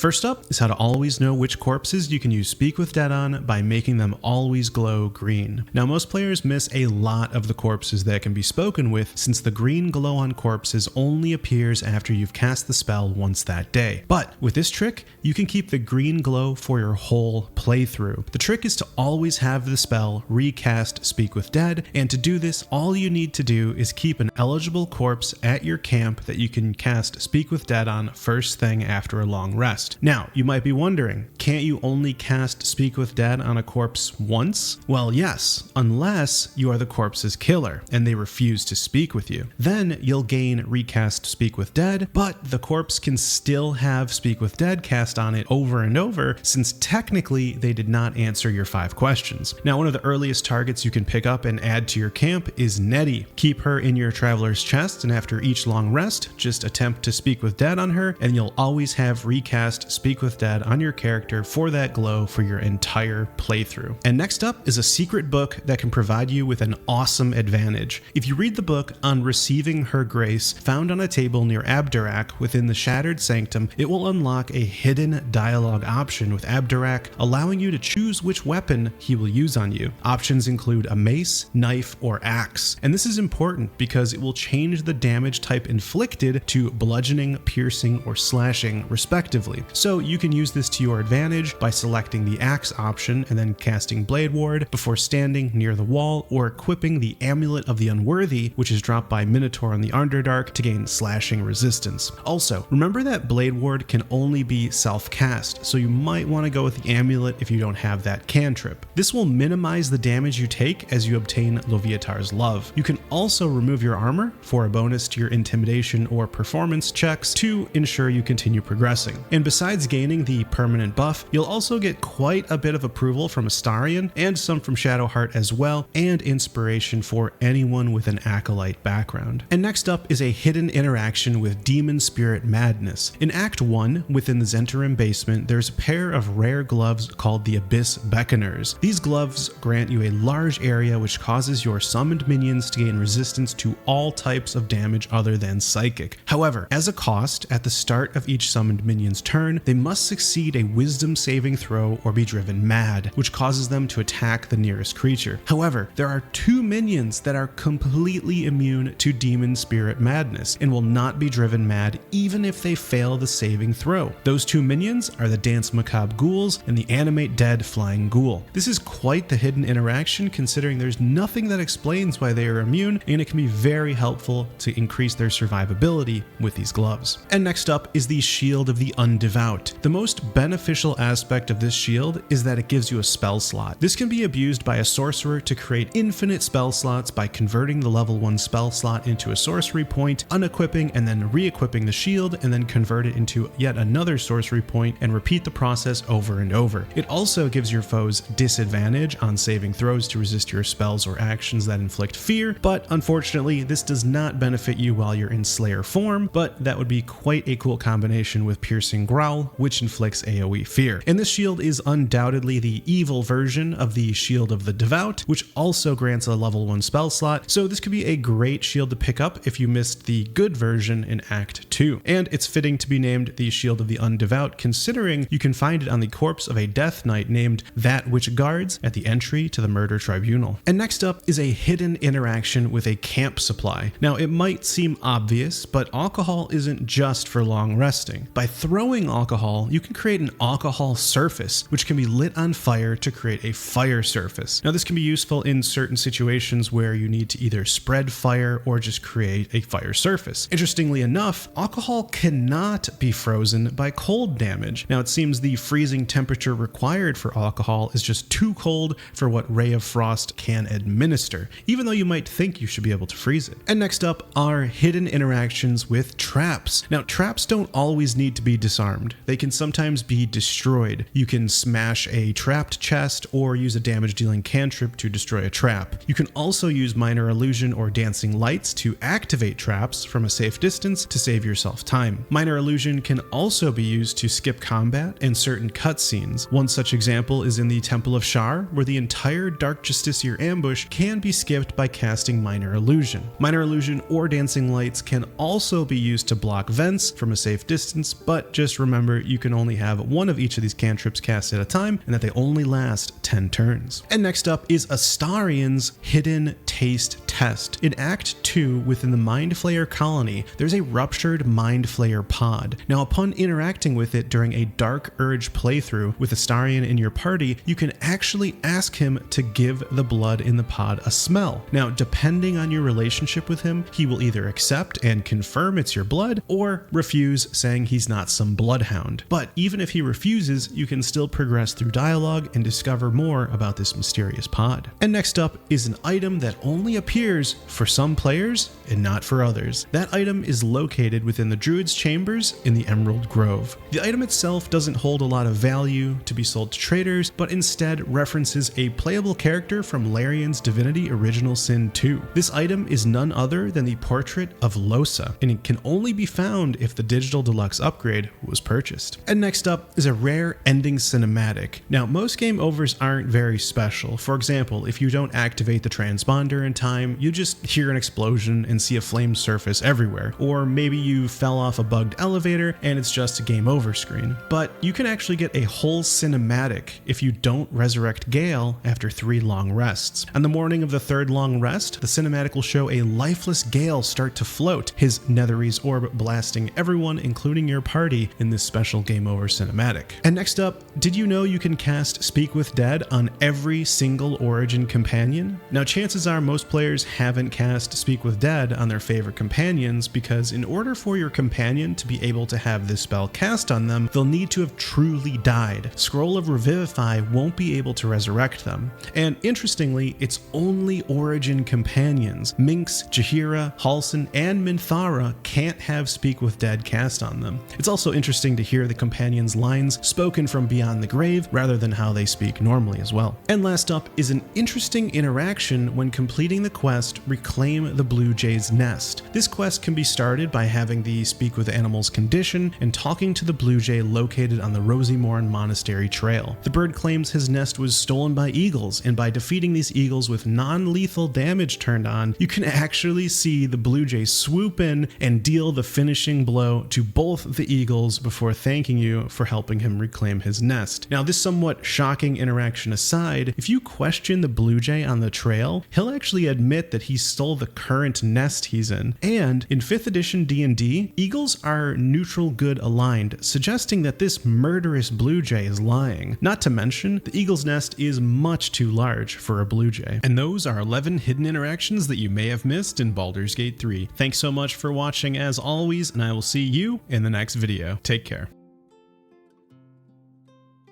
First up is how to always know which corpses you can use Speak with Dead on by making them always glow green. Now most players miss a lot of the corpses that can be spoken with, since the green glow on corpses only appears after you've cast the spell once that day. But with this trick, you can keep the green glow for your whole playthrough. The trick is to always have the spell Recast Speak with Dead, and to do this, all you need to do is keep an eligible corpse at your camp that you can cast Speak with Dead on first thing after a long rest. Now, you might be wondering, can't you only cast Speak with Dead on a corpse once? Well, yes, unless you are the corpse's killer and they refuse to speak with you. Then you'll gain Recast Speak with Dead, but the corpse can still have Speak with Dead cast on it over and over, since technically they did not answer your 5 questions. Now, one of the earliest targets you can pick up and add to your camp is Nettie. Keep her in your traveler's chest, and after each long rest, just attempt to Speak with Dead on her, and you'll always have Recast Speak with Dead on your character for that glow for your entire playthrough. And next up is a secret book that can provide you with an awesome advantage. If you read the book on receiving her grace, found on a table near Abdurak within the Shattered Sanctum, it will unlock a hidden dialogue option with Abdurak, allowing you to choose which weapon he will use on you. Options include a mace, knife, or axe. And this is important because it will change the damage type inflicted to bludgeoning, piercing, or slashing, respectively. So you can use this to your advantage by selecting the axe option and then casting Blade Ward before standing near the wall, or equipping the Amulet of the Unworthy, which is dropped by Minotaur in the Underdark to gain slashing resistance. Also, remember that Blade Ward can only be self-cast, so you might want to go with the Amulet if you don't have that cantrip. This will minimize the damage you take as you obtain Loviatar's love. You can also remove your armor for a bonus to your intimidation or performance checks to ensure you continue progressing. And besides gaining the permanent buff, you'll also get quite a bit of approval from Astarian and some from Shadowheart as well, and inspiration for anyone with an Acolyte background. And next up is a hidden interaction with Demonspirit Madness. In Act 1, within the Zhentarim basement, there's a pair of rare gloves called the Abyss Beckoners. These gloves grant you a large area which causes your summoned minions to gain resistance to all types of damage other than psychic. However, as a cost, at the start of each summoned minion's turn, they must succeed a wisdom saving throw or be driven mad, which causes them to attack the nearest creature. However, there are 2 minions that are completely immune to Demonspirit Madness and will not be driven mad even if they fail the saving throw. Those 2 minions are the Dance Macabre Ghouls and the Animate Dead Flying Ghoul. This is quite the hidden interaction, considering there's nothing that explains why they are immune, and it can be very helpful to increase their survivability with these gloves. And next up is the Shield of the Undevout. The most beneficial aspect of this shield is that it gives you a spell slot. This can be abused by a sorcerer to create infinite spell slots by converting the level 1 spell slot into a sorcery point, unequipping and then re-equipping the shield, and then convert it into yet another sorcery point and repeat the process over and over. It also gives your foes disadvantage on saving throws to resist your spells or actions that inflict fear, but unfortunately this does not benefit you while you're in Slayer form, but that would be quite a cool combination with Piercing Growl, which inflicts AoE fear. And this shield is undoubtedly the evil version of the Shield of the Devout, which also grants a level 1 spell slot, so this could be a great shield to pick up if you missed the good version in Act 2. And it's fitting to be named the Shield of the Undevout, considering you can find it on the corpse of a Death Knight named That Which Guards at the entry to the Murder Tribunal. And next up is a hidden interaction with a camp supply. Now, it might seem obvious, but alcohol isn't just for long resting. By throwing alcohol, you can create an alcohol surface, which can be lit on fire to create a fire surface. Now, this can be useful in certain situations where you need to either spread fire or just create a fire surface. Interestingly enough, alcohol cannot be frozen by cold damage. Now, it seems the freezing temperature required for alcohol is just too cold for what Ray of Frost can administer, even though you might think you should be able to freeze it. And next up are hidden interactions with traps. Now, traps don't always need to be disarmed. They can sometimes be destroyed. You can smash a trapped chest or use a damage dealing cantrip to destroy a trap. You can also use Minor Illusion or Dancing Lights to activate traps from a safe distance to save yourself time. Minor Illusion can also be used to skip combat and certain cutscenes. One such example is in the Temple of Shar, where the entire Dark Justiciar ambush can be skipped by casting Minor Illusion. Minor Illusion or Dancing Lights can also be used to block vents from a safe distance, but just remember remember you can only have one of each of these cantrips cast at a time, and that they only last 10 turns. And next up is Astarian's Hidden Taste Test. In Act 2, within the Mind Flayer colony, there's a ruptured Mind Flayer pod. Now, upon interacting with it during a Dark Urge playthrough with Astarian in your party, you can actually ask him to give the blood in the pod a smell. Now, depending on your relationship with him, he will either accept and confirm it's your blood, or refuse, saying he's not some bloodhound. But even if he refuses, you can still progress through dialogue and discover more about this mysterious pod. And next up is an item that only appears for some players and not for others. That item is located within the Druid's Chambers in the Emerald Grove. The item itself doesn't hold a lot of value to be sold to traders, but instead references a playable character from Larian's Divinity Original Sin 2. This item is none other than the portrait of Losa, and it can only be found if the Digital Deluxe upgrade was purchased. And next up is a rare ending cinematic. Now, most game overs aren't very special. For example, if you don't activate the transponder in time, you just hear an explosion and see a flame surface everywhere. Or maybe you fell off a bugged elevator and it's just a game over screen. But you can actually get a whole cinematic if you don't resurrect Gale after 3 long rests. On the morning of the 3rd long rest, the cinematic will show a lifeless Gale start to float, his Netherese orb blasting everyone, including your party, in this special game over cinematic. And next up, did you know you can cast Speak with Dead on every single Origin companion? Now, chances are most players haven't cast Speak with Dead on their favorite companions, because in order for your companion to be able to have this spell cast on them, they'll need to have truly died. Scroll of Revivify won't be able to resurrect them. And interestingly, it's only Origin companions. Minx, Jaheira, Halsin, and Minthara can't have Speak with Dead cast on them. It's also interesting to hear the companions' lines spoken from beyond the grave rather than how they speak normally as well. And last up is an interesting interaction when completing the quest Reclaim the Blue Jay's Nest. This quest can be started by having the Speak with Animals condition and talking to the Blue Jay located on the Rosymorn Monastery Trail. The bird claims his nest was stolen by eagles, and by defeating these eagles with non-lethal damage turned on, you can actually see the Blue Jay swoop in and deal the finishing blow to both the eagles before thanking you for helping him reclaim his nest. Now, this somewhat shocking interaction aside, if you question the Blue Jay on the trail, he'll actually admit that he stole the current nest he's in. And in 5th edition D&D, eagles are neutral good aligned, suggesting that this murderous Blue Jay is lying. Not to mention, the eagle's nest is much too large for a Blue Jay. And those are 11 hidden interactions that you may have missed in Baldur's Gate 3. Thanks so much for watching as always, and I will see you in the next video. Take care.